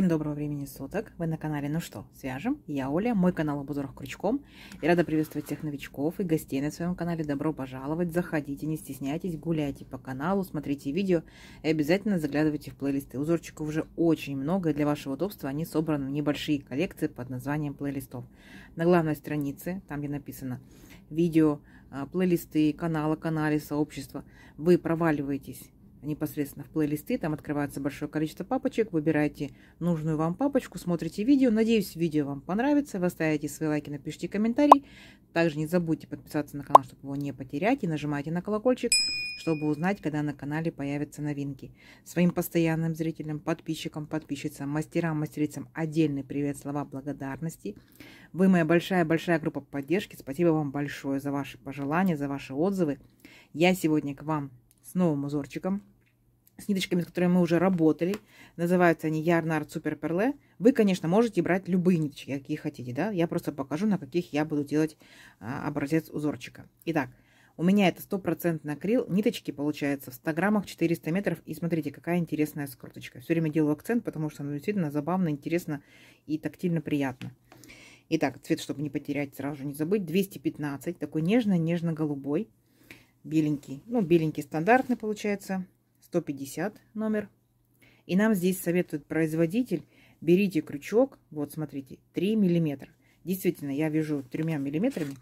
Всем доброго времени суток. Вы на канале Ну что, свяжем? Я Оля, мой канал об узорах крючком. И рада приветствовать всех новичков и гостей на своем канале. Добро пожаловать, заходите, не стесняйтесь, гуляйте по каналу, смотрите видео и обязательно заглядывайте в плейлисты. Узорчиков уже очень много, и для вашего удобства они собраны в небольшие коллекции под названием плейлистов. На главной странице, там где написано видео, плейлисты, канале, сообщества, вы проваливаетесь непосредственно в плейлисты, там открывается большое количество папочек, выбираете нужную вам папочку, смотрите видео. Надеюсь, видео вам понравится, вы ставите свои лайки, напишите комментарий. Также не забудьте подписаться на канал, чтобы его не потерять, и нажимайте на колокольчик, чтобы узнать, когда на канале появятся новинки. Своим постоянным зрителям, подписчикам, подписчицам, мастерам, мастерицам отдельный привет, слова благодарности. Вы моя большая группа поддержки. Спасибо вам большое за ваши пожелания, за ваши отзывы. Я сегодня к вам с новым узорчиком, с ниточками, с которыми мы уже работали. Называются они Yarn Art Super Perle. Вы, конечно, можете брать любые ниточки, какие хотите, да? Я просто покажу, на каких я буду делать образец узорчика. Итак, у меня это 100% акрил. Ниточки получается в 100 граммах 400 метров. И смотрите, какая интересная скруточка. Все время делаю акцент, потому что оно действительно забавно, интересно и тактильно приятно. Итак, цвет, чтобы не потерять, сразу же не забыть. 215, такой нежно-нежно-голубой. Беленький, ну, беленький стандартный получается, 150 номер. И нам здесь советует производитель, берите крючок, вот смотрите, 3 миллиметра. Действительно, я вяжу 3 миллиметрами,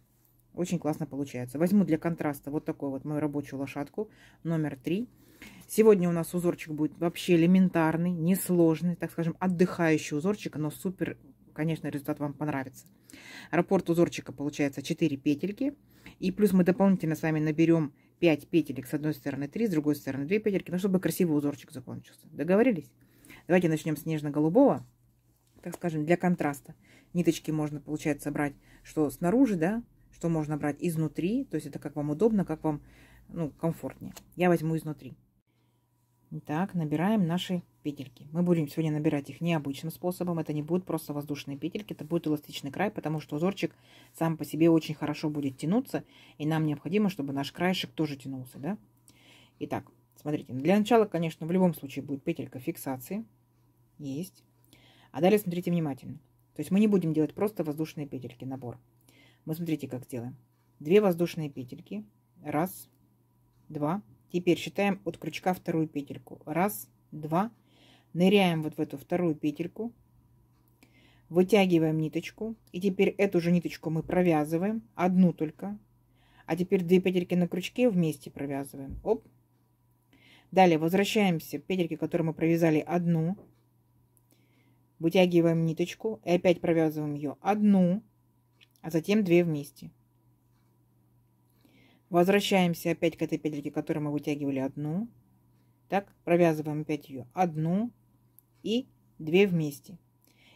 очень классно получается. Возьму для контраста вот такую вот мою рабочую лошадку, номер 3. Сегодня у нас узорчик будет вообще элементарный, несложный, так скажем, отдыхающий узорчик, но супер, конечно, результат вам понравится. Раппорт узорчика получается 4 петельки. И плюс мы дополнительно с вами наберем 5 петелек. С одной стороны 3, с другой стороны 2 петельки. Ну, чтобы красивый узорчик закончился. Договорились? Давайте начнем с нежно-голубого. Так скажем, для контраста. Ниточки можно, получается, брать что снаружи, да, что можно брать изнутри. То есть это как вам удобно, как вам, ну, комфортнее. Я возьму изнутри. Итак, набираем наши петельки. Мы будем сегодня набирать их необычным способом. Это не будут просто воздушные петельки, это будет эластичный край, потому что узорчик сам по себе очень хорошо будет тянуться. И нам необходимо, чтобы наш краешек тоже тянулся, да? Итак, смотрите, для начала, конечно, в любом случае будет петелька фиксации. Есть. А далее смотрите внимательно. То есть мы не будем делать просто воздушные петельки, набор. Мы смотрите, как сделаем. 2 воздушные петельки. 1, 2. Теперь считаем от крючка вторую петельку. 1, 2. Ныряем вот в эту вторую петельку. Вытягиваем ниточку. И теперь эту же ниточку мы провязываем. Одну только. А теперь 2 петельки на крючке вместе провязываем. Оп. Далее возвращаемся к петельке, которую мы провязали одну. Вытягиваем ниточку. И опять провязываем ее одну. А затем 2 вместе. Возвращаемся опять к этой петельке, которую мы вытягивали одну. Так, провязываем опять ее одну и 2 вместе.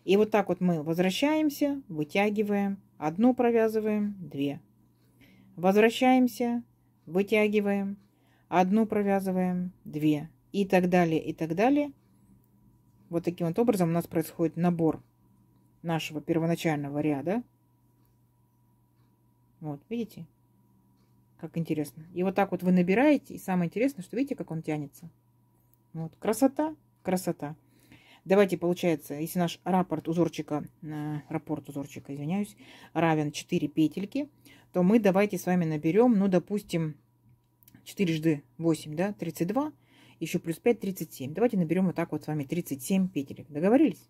И вот так вот мы возвращаемся, вытягиваем, одну провязываем, 2. Возвращаемся, вытягиваем, одну провязываем, 2. И так далее, и так далее. Вот таким вот образом у нас происходит набор нашего первоначального ряда. Вот, видите? Как интересно. И вот так вот вы набираете. И самое интересное, что видите, как он тянется. Вот. Красота, красота. Давайте, получается, если наш раппорт узорчика, извиняюсь, равен 4 петельки, то мы давайте с вами наберем, ну, допустим, 4 × 8, да, 32, еще плюс 5, 37. Давайте наберем вот так вот с вами 37 петелек. Договорились?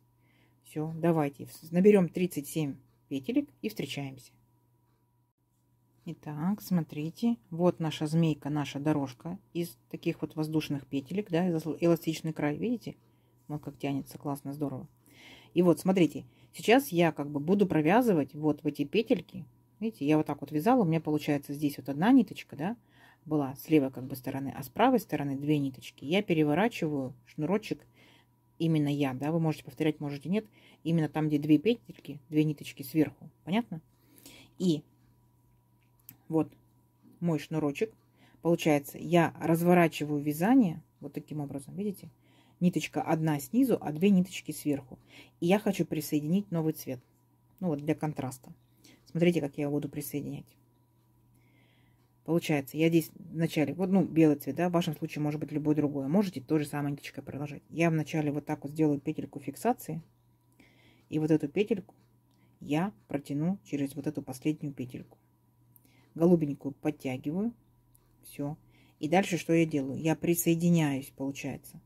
Все, давайте наберем 37 петелек и встречаемся. Итак, смотрите, вот наша змейка, наша дорожка из таких вот воздушных петелек, да, эластичный край, видите? Вот как тянется, классно, здорово. И вот, смотрите, сейчас я как бы буду провязывать вот в эти петельки, видите, я вот так вот вязала, у меня получается здесь вот одна ниточка, да, была с левой как бы стороны, а с правой стороны 2 ниточки. Я переворачиваю шнурочек, именно я, да, вы можете повторять, можете нет, именно там, где 2 петельки, 2 ниточки сверху, понятно? И вот мой шнурочек. Получается, я разворачиваю вязание вот таким образом. Видите? Ниточка одна снизу, а 2 ниточки сверху. И я хочу присоединить новый цвет. Ну вот для контраста. Смотрите, как я его буду присоединять. Получается, я здесь вначале, вот, ну, белый цвет, да, в вашем случае может быть любой другой. Можете то же самое ниточкой продолжать. Я вначале вот так вот сделаю петельку фиксации. И вот эту петельку я протяну через вот эту последнюю петельку. Голубенькую подтягиваю. Все. И дальше что я делаю? Я присоединяюсь, получается.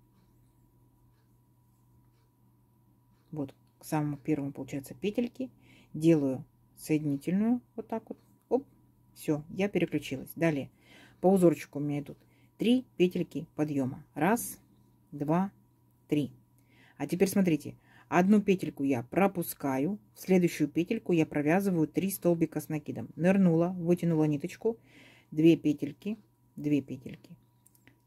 Вот к самому первому, получается, петельке. Делаю соединительную. Вот так вот. Оп. Все, я переключилась. Далее по узорчику у меня идут 3 петельки подъема. Раз, два, три. А теперь смотрите. Одну петельку я пропускаю. В следующую петельку я провязываю 3 столбика с накидом. Нырнула, вытянула ниточку. 2 петельки. 2 петельки.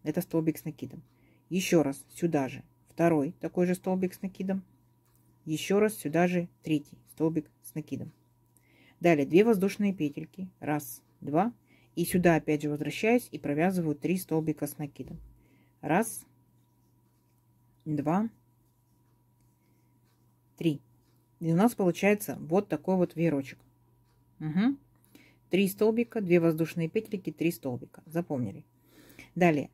Это столбик с накидом. Еще раз сюда же второй такой же столбик с накидом. Еще раз сюда же третий столбик с накидом. Далее 2 воздушные петельки. Раз, два. И сюда опять же возвращаюсь и провязываю 3 столбика с накидом. Раз, два, три. И у нас получается вот такой вот веерочек. Угу. 3 столбика, 2 воздушные петельки, 3 столбика. Запомнили. Далее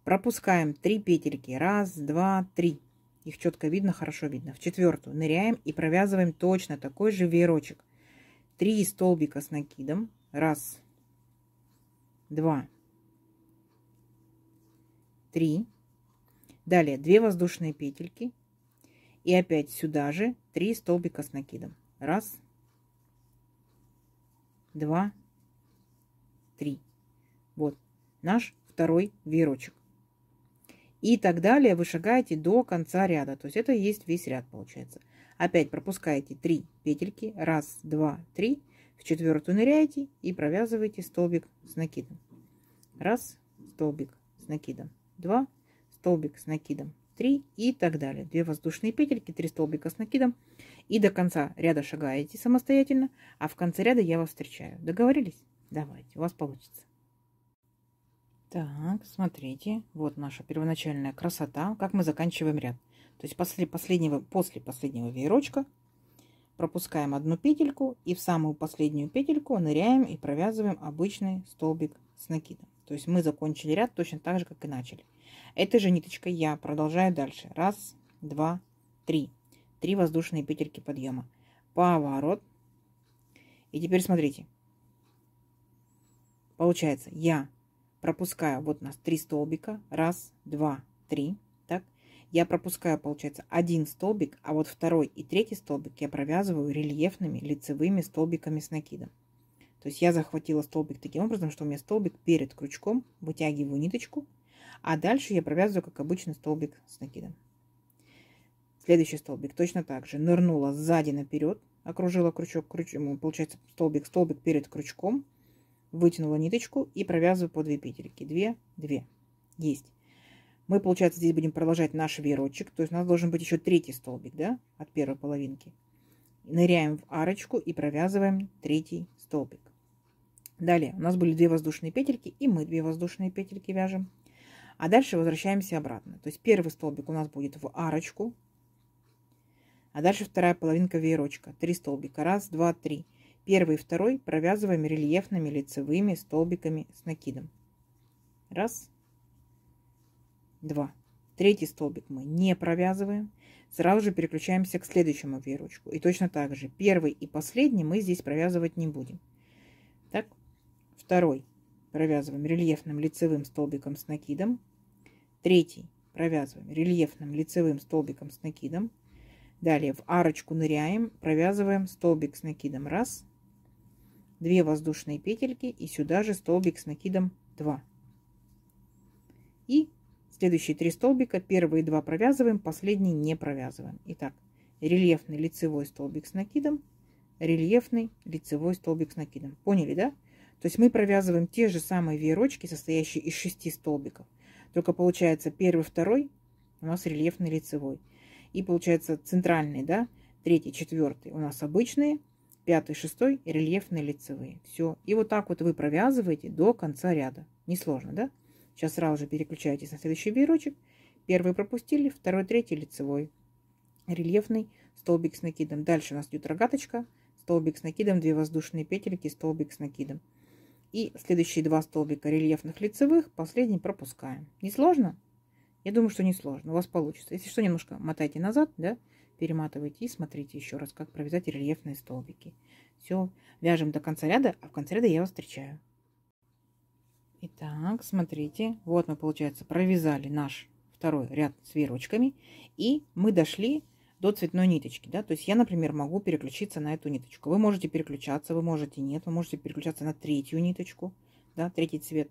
пропускаем 3 петельки. Раз, два, три. Их четко видно, хорошо видно. В четвертую ныряем и провязываем точно такой же веерочек. 3 столбика с накидом. Раз, два, три. Далее 2 воздушные петельки. И опять сюда же 3 столбика с накидом. Раз, два, три. Вот наш второй веерочек. И так далее вы шагаете до конца ряда. То есть это и есть весь ряд получается. Опять пропускаете 3 петельки. Раз, два, три. В четвертую ныряете и провязываете столбик с накидом. Раз, столбик с накидом. Два, столбик с накидом. 3 и так далее. 2 воздушные петельки, 3 столбика с накидом. И до конца ряда шагаете самостоятельно. А в конце ряда я вас встречаю. Договорились? Давайте, у вас получится. Так, смотрите, вот наша первоначальная красота, как мы заканчиваем ряд. То есть после последнего веерочка пропускаем одну петельку и в самую последнюю петельку ныряем и провязываем обычный столбик с накидом. То есть мы закончили ряд точно так же, как и начали. Этой же ниточкой я продолжаю дальше. Раз, два, три. 3 воздушные петельки подъема. Поворот. И теперь смотрите. Получается, я пропускаю, вот у нас 3 столбика. Раз, два, три. Так. Я пропускаю, получается, 1 столбик, а вот второй и третий столбик я провязываю рельефными лицевыми столбиками с накидом. То есть я захватила столбик таким образом, что у меня столбик перед крючком, вытягиваю ниточку, а дальше я провязываю, как обычный столбик с накидом. Следующий столбик точно так же. Нырнула сзади наперед, окружила крючок, получается столбик перед крючком, вытянула ниточку и провязываю по 2 петельки. 2, 2. Есть. Мы, получается, здесь будем продолжать наш веерочек. То есть у нас должен быть еще третий столбик, да, от первой половинки. Ныряем в арочку и провязываем третий столбик. Далее у нас были 2 воздушные петельки, и мы 2 воздушные петельки вяжем. А дальше возвращаемся обратно. То есть первый столбик у нас будет в арочку. А дальше вторая половинка веерочка. 3 столбика. Раз, два, три. Первый и второй провязываем рельефными лицевыми столбиками с накидом. Раз, два. Третий столбик мы не провязываем. Сразу же переключаемся к следующему веерочку. И точно так же первый и последний мы здесь провязывать не будем. Так, второй провязываем рельефным лицевым столбиком с накидом. Третий провязываем рельефным лицевым столбиком с накидом. Далее в арочку ныряем, провязываем столбик с накидом. Раз, 2 воздушные петельки и сюда же столбик с накидом 2. И следующие 3 столбика, первые 2 провязываем, последний не провязываем. Итак, рельефный лицевой столбик с накидом, рельефный лицевой столбик с накидом. Поняли, да? То есть мы провязываем те же самые веерочки, состоящие из 6 столбиков. Только получается первый, второй у нас рельефный лицевой. И получается центральный, да, третий, четвертый у нас обычные, пятый, шестой рельефные лицевые. Все. И вот так вот вы провязываете до конца ряда. Несложно, да? Сейчас сразу же переключаетесь на следующий веерочек. Первый пропустили, второй, третий лицевой. Рельефный столбик с накидом. Дальше у нас идет рогаточка, столбик с накидом, 2 воздушные петельки, столбик с накидом. И следующие 2 столбика рельефных лицевых, последний пропускаем. Не сложно? Я думаю, что не сложно. У вас получится. Если что, немножко мотайте назад, да, перематывайте и смотрите еще раз, как провязать рельефные столбики. Все, вяжем до конца ряда, а в конце ряда я вас встречаю. Итак, смотрите, вот мы, получается, провязали наш второй ряд с веерочками, и мы дошли до цветной ниточки, да, то есть я, например, могу переключиться на эту ниточку. Вы можете переключаться, вы можете нет, вы можете переключаться на третью ниточку, да, третий цвет.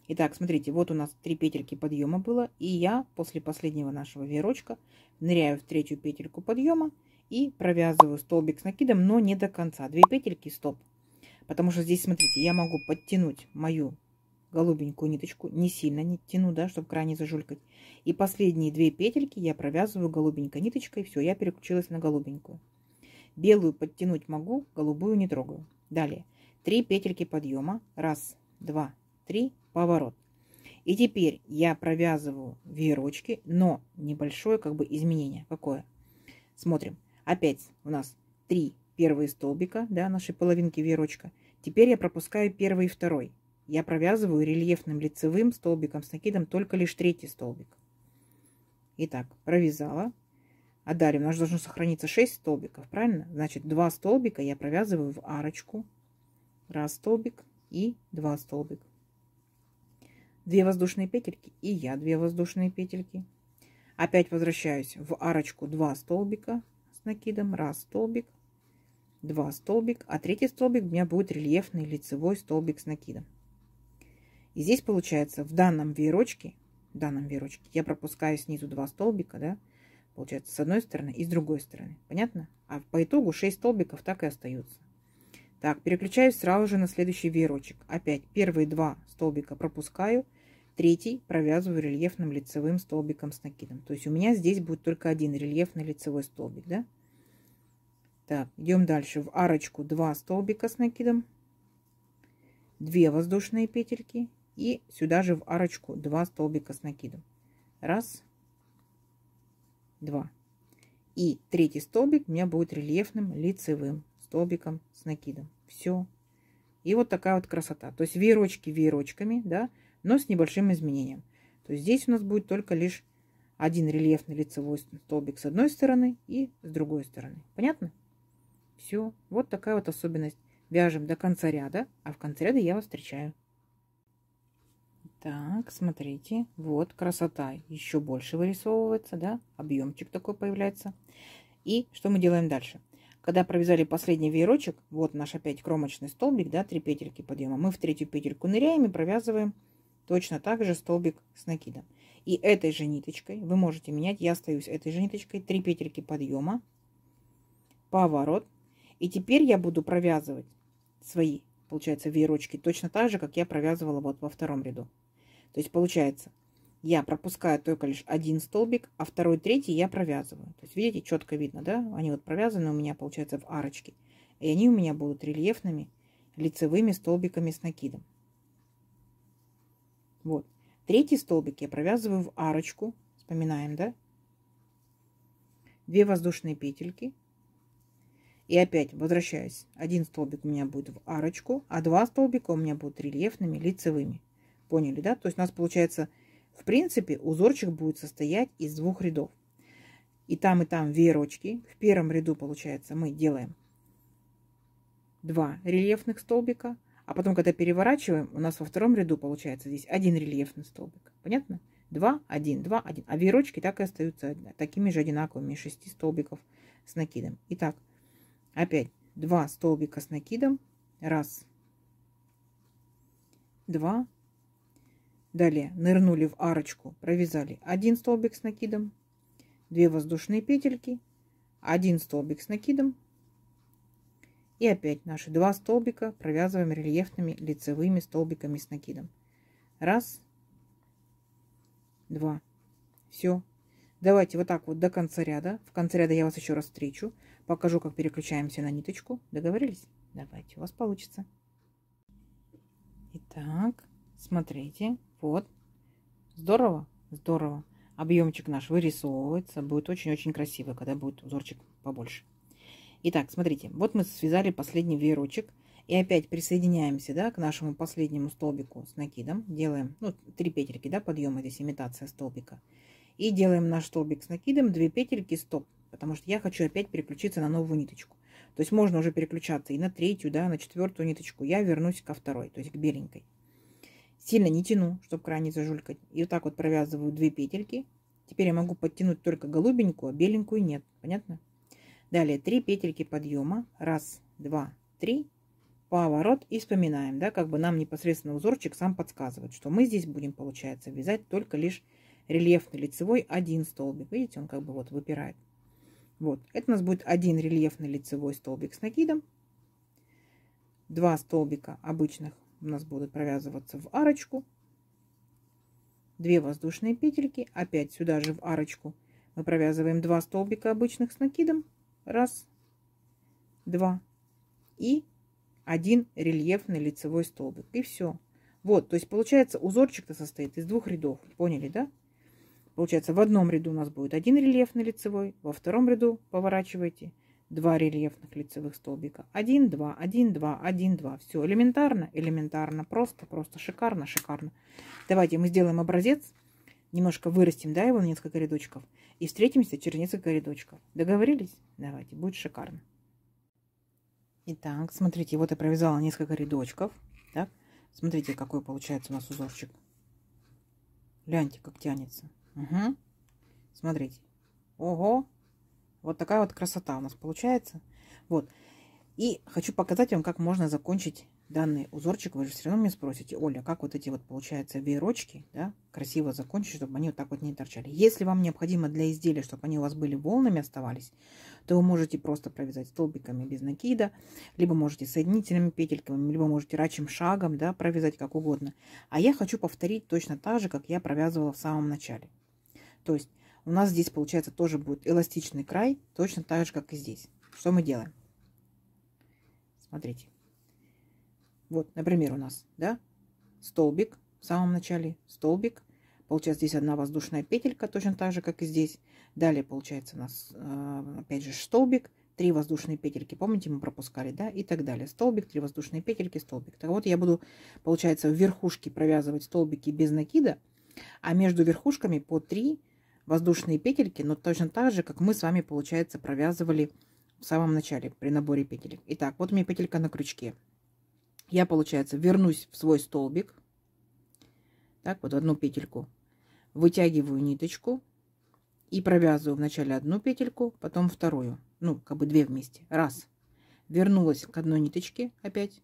Итак, смотрите, вот у нас 3 петельки подъема было, и я после последнего нашего веерочка ныряю в третью петельку подъема и провязываю столбик с накидом, но не до конца. 2 петельки, стоп, потому что здесь, смотрите, я могу подтянуть мою голубенькую ниточку, не сильно не тяну, да, чтобы край не зажулькать. И последние 2 петельки я провязываю голубенькой ниточкой, все, я переключилась на голубенькую. Белую подтянуть могу, голубую не трогаю. Далее 3 петельки подъема, 1, 2, 3, поворот. И теперь я провязываю веерочки, но небольшое как бы изменение. Какое? Смотрим. Опять у нас 3 первые столбика, да, нашей половинки веерочка. Теперь я пропускаю первый и второй. Я провязываю рельефным лицевым столбиком с накидом только лишь 3-й столбик. Итак, провязала. А далее у нас должно сохраниться 6 столбиков, правильно? Значит, 2 столбика я провязываю в арочку. 1 столбик и 2 столбика. 2 воздушные петельки и я 2 воздушные петельки. Опять возвращаюсь в арочку, 2 столбика с накидом, 1 столбик, 2 столбик, а 3-й столбик у меня будет рельефный лицевой столбик с накидом. И здесь получается в данном веерочке я пропускаю снизу 2 столбика, да, получается с одной стороны и с другой стороны, понятно? А по итогу 6 столбиков так и остаются. Так, переключаюсь сразу же на следующий веерочек. Опять первые 2 столбика пропускаю, 3-й провязываю рельефным лицевым столбиком с накидом. То есть у меня здесь будет только один рельефный лицевой столбик, да? Так, идем дальше. В арочку 2 столбика с накидом, 2 воздушные петельки и сюда же в арочку 2 столбика с накидом. 1, 2. И 3-й столбик у меня будет рельефным лицевым столбиком с накидом. Все. И вот такая вот красота. То есть веерочки веерочками, да, но с небольшим изменением. То есть здесь у нас будет только лишь один рельефный лицевой столбик с одной стороны и с другой стороны. Понятно? Все. Вот такая вот особенность. Вяжем до конца ряда, а в конце ряда я вас встречаю. Так, смотрите, вот красота еще больше вырисовывается, да, объемчик такой появляется. И что мы делаем дальше? Когда провязали последний веерочек, вот наш опять кромочный столбик, да, 3 петельки подъема, мы в 3-ю петельку ныряем и провязываем точно так же столбик с накидом. И этой же ниточкой вы можете менять, я остаюсь этой же ниточкой, 3 петельки подъема, поворот. И теперь я буду провязывать свои, получается, веерочки точно так же, как я провязывала вот во втором ряду. То есть получается, я пропускаю только лишь один столбик, а второй, третий я провязываю. То есть видите, четко видно, да? Они вот провязаны у меня, получается, в арочке. И они у меня будут рельефными лицевыми столбиками с накидом. Вот. 3-й столбик я провязываю в арочку. Вспоминаем, да? 2 воздушные петельки. И опять возвращаюсь. Один столбик у меня будет в арочку, а 2 столбика у меня будут рельефными лицевыми. Поняли, да? То есть у нас получается, в принципе, узорчик будет состоять из 2 рядов. И там веерочки. В первом ряду, получается, мы делаем 2 рельефных столбика. А потом, когда переворачиваем, у нас во втором ряду получается здесь 1 рельефный столбик. Понятно? 2, 1, 2, 1. А веерочки так и остаются такими же одинаковыми, 6 столбиков с накидом. Итак, опять 2 столбика с накидом. 1, 2. Далее нырнули в арочку, провязали 1 столбик с накидом, 2 воздушные петельки, 1 столбик с накидом. И опять наши 2 столбика провязываем рельефными лицевыми столбиками с накидом. 1, 2. Все. Давайте вот так вот до конца ряда. В конце ряда я вас еще раз встречу. Покажу, как переключаемся на ниточку. Договорились? Давайте, у вас получится. Итак, смотрите. Вот. Здорово? Здорово. Объемчик наш вырисовывается. Будет очень-очень красиво, когда будет узорчик побольше. Итак, смотрите. Вот мы связали последний веерочек. И опять присоединяемся, да, к нашему последнему столбику с накидом. Делаем, ну, 3 петельки, да, подъема, здесь имитация столбика. И делаем наш столбик с накидом, 2 петельки, стоп. Потому что я хочу опять переключиться на новую ниточку. То есть можно уже переключаться и на третью, да, на четвертую ниточку. Я вернусь ко второй, то есть к беленькой. Сильно не тяну, чтобы край не зажулькать. И вот так вот провязываю 2 петельки. Теперь я могу подтянуть только голубенькую, а беленькую нет. Понятно? Далее 3 петельки подъема. 1, 2, 3. Поворот и вспоминаем, да, как бы нам непосредственно узорчик сам подсказывает, что мы здесь будем, получается, вязать только лишь рельефный лицевой один столбик. Видите, он как бы вот выпирает. Вот, это у нас будет один рельефный лицевой столбик с накидом. 2 столбика обычных у нас будут провязываться в арочку. 2 воздушные петельки. Опять сюда же в арочку мы провязываем 2 столбика обычных с накидом. 1, 2. И 1 рельефный лицевой столбик. И все. Вот, то есть получается узорчик-то состоит из 2 рядов. Поняли, да? Получается, в одном ряду у нас будет 1 рельефный лицевой, во втором ряду поворачивайте 2 рельефных лицевых столбика. 1, 2, 1, 2, 1, 2. Все элементарно, элементарно, просто шикарно, шикарно. Давайте мы сделаем образец, немножко вырастим, да, его на несколько рядочков, и встретимся через несколько рядочков. Договорились? Давайте, будет шикарно. Итак, смотрите, вот я провязала несколько рядочков. Так, смотрите, какой получается у нас узорчик. Гляньте, как тянется. Угу. Смотрите. Ого! Вот такая вот красота у нас получается. Вот. И хочу показать вам, как можно закончить данный узорчик. Вы же все равно меня спросите: Оля, как вот эти вот, получается, веерочки, да, красиво закончить, чтобы они вот так вот не торчали. Если вам необходимо для изделия, чтобы они у вас были волнами оставались, то вы можете просто провязать столбиками без накида, либо можете соединительными петельками, либо можете рачьим шагом, да, провязать как угодно. А я хочу повторить точно так же, как я провязывала в самом начале. То есть у нас здесь, получается, тоже будет эластичный край, точно так же, как и здесь. Что мы делаем? Смотрите. Вот, например, у нас, да, столбик в самом начале, столбик. Получается, здесь 1 воздушная петелька, точно так же, как и здесь. Далее, получается, у нас, опять же, столбик, 3 воздушные петельки. Помните, мы пропускали, да, и так далее. Столбик, 3 воздушные петельки, столбик. Так вот, я буду, получается, в верхушке провязывать столбики без накида, а между верхушками по 3 воздушные петельки, но точно так же, как мы с вами, получается, провязывали в самом начале при наборе петелек. Итак, вот у меня петелька на крючке. Я, получается, вернусь в свой столбик. Так, вот 1 петельку. Вытягиваю ниточку и провязываю вначале 1 петельку, потом вторую. Ну, как бы 2 вместе. 1. Вернулась к 1 ниточке опять.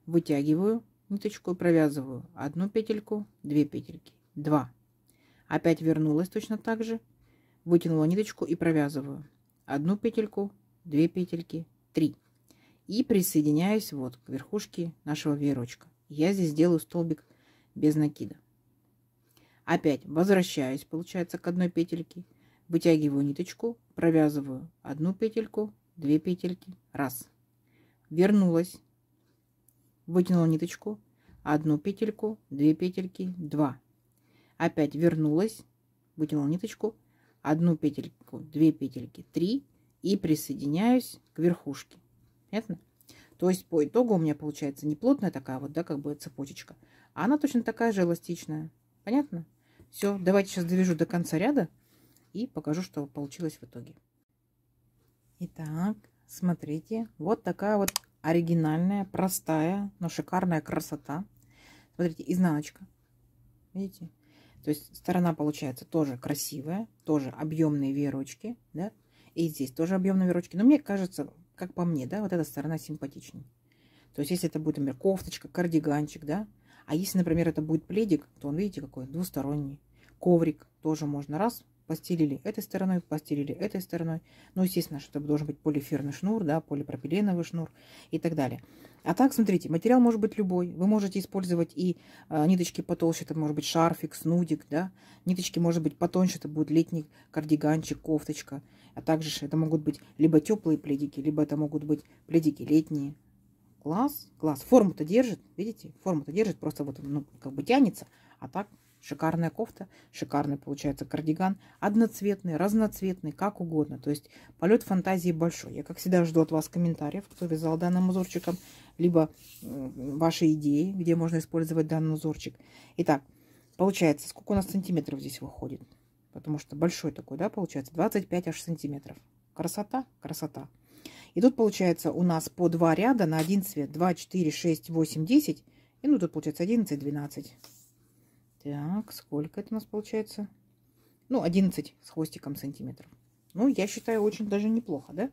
Вытягиваю ниточку и провязываю 1 петельку, 2 петельки. 2. Опять вернулась точно так же. Вытянула ниточку и провязываю 1 петельку, 2 петельки, 3. И присоединяюсь вот к верхушке нашего веерочка. Я здесь делаю столбик без накида. Опять возвращаюсь, получается, к 1 петельке. Вытягиваю ниточку, провязываю 1 петельку, 2 петельки. 1. Вернулась. Вытянула ниточку, 1 петельку, 2 петельки, 2. Опять вернулась. Вытянула ниточку, 1 петельку, 2 петельки, 3. И присоединяюсь к верхушке. Понятно? То есть по итогу у меня получается не плотная такая вот, да, как бы цепочечка, а она точно такая же эластичная. Понятно? Все, давайте сейчас довяжу до конца ряда и покажу, что получилось в итоге. Итак, смотрите, вот такая вот оригинальная, простая, но шикарная красота. Смотрите, изнаночка. Видите? То есть сторона получается тоже красивая, тоже объемные веерочки, да, и здесь тоже объемные веерочки. Но мне кажется, как по мне, да, вот эта сторона симпатичнее. То есть, если это будет, например, кофточка, кардиганчик, да, а если, например, это будет пледик, то он, видите, какой двусторонний. Коврик тоже можно раз, постелили этой стороной, постелили этой стороной. Ну, естественно, что это должен быть полиэфирный шнур, да, полипропиленовый шнур и так далее. А так, смотрите, материал может быть любой. Вы можете использовать и ниточки потолще, это может быть шарфик, снудик, да. Ниточки может быть потоньше, это будет летний кардиганчик, кофточка. А также это могут быть либо теплые пледики, либо это могут быть пледики летние. Класс, класс. Форму-то держит, видите? Форму-то держит, просто вот, ну, как бы тянется, а так Шикарная кофта, шикарный получается кардиган, одноцветный, разноцветный, как угодно. То есть полет фантазии большой. Я, как всегда, жду от вас комментариев, кто вязал данным узорчиком, либо ваши идеи, где можно использовать данный узорчик. Итак, получается, сколько у нас сантиметров здесь выходит? Потому что большой такой, да, получается, 25 аж сантиметров. Красота, красота. И тут получается у нас по 2 ряда на один цвет. 2, 4, 6, 8, 10. И ну тут получается 11, 12. Так, сколько это у нас получается? Ну, 11 с хвостиком сантиметров. Ну, я считаю, очень даже неплохо, да?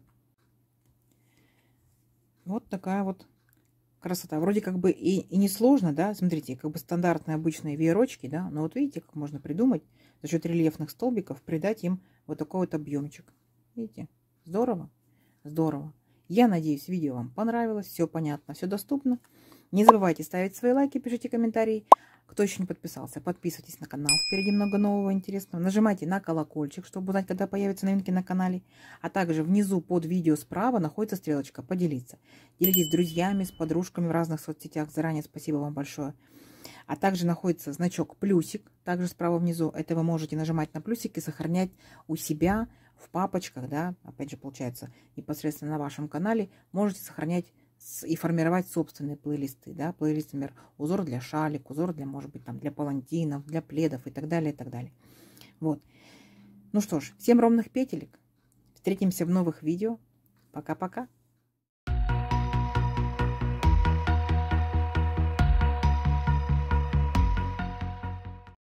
Вот такая вот красота. Вроде как бы и не сложно, да? Смотрите, как бы стандартные обычные веерочки, да? Но вот видите, как можно придумать за счет рельефных столбиков, придать им вот такой вот объемчик. Видите? Здорово? Здорово. Я надеюсь, видео вам понравилось. Все понятно, все доступно. Не забывайте ставить свои лайки, пишите комментарии. Кто еще не подписался, подписывайтесь на канал. Впереди много нового интересного. Нажимайте на колокольчик, чтобы узнать, когда появятся новинки на канале. А также внизу под видео справа находится стрелочка «Поделиться». Делитесь с друзьями, с подружками в разных соцсетях. Заранее спасибо вам большое. А также находится значок плюсик, также справа внизу. Это вы можете нажимать на плюсик и сохранять у себя в папочках, да, опять же, получается, непосредственно на вашем канале. Можете сохранять и формировать собственные плейлисты, да, плейлист, например, узор для шалик, узор для, может быть, там, для палантинов, для пледов и так далее, и так далее. Вот. Ну что ж, всем ровных петелек. Встретимся в новых видео. Пока-пока.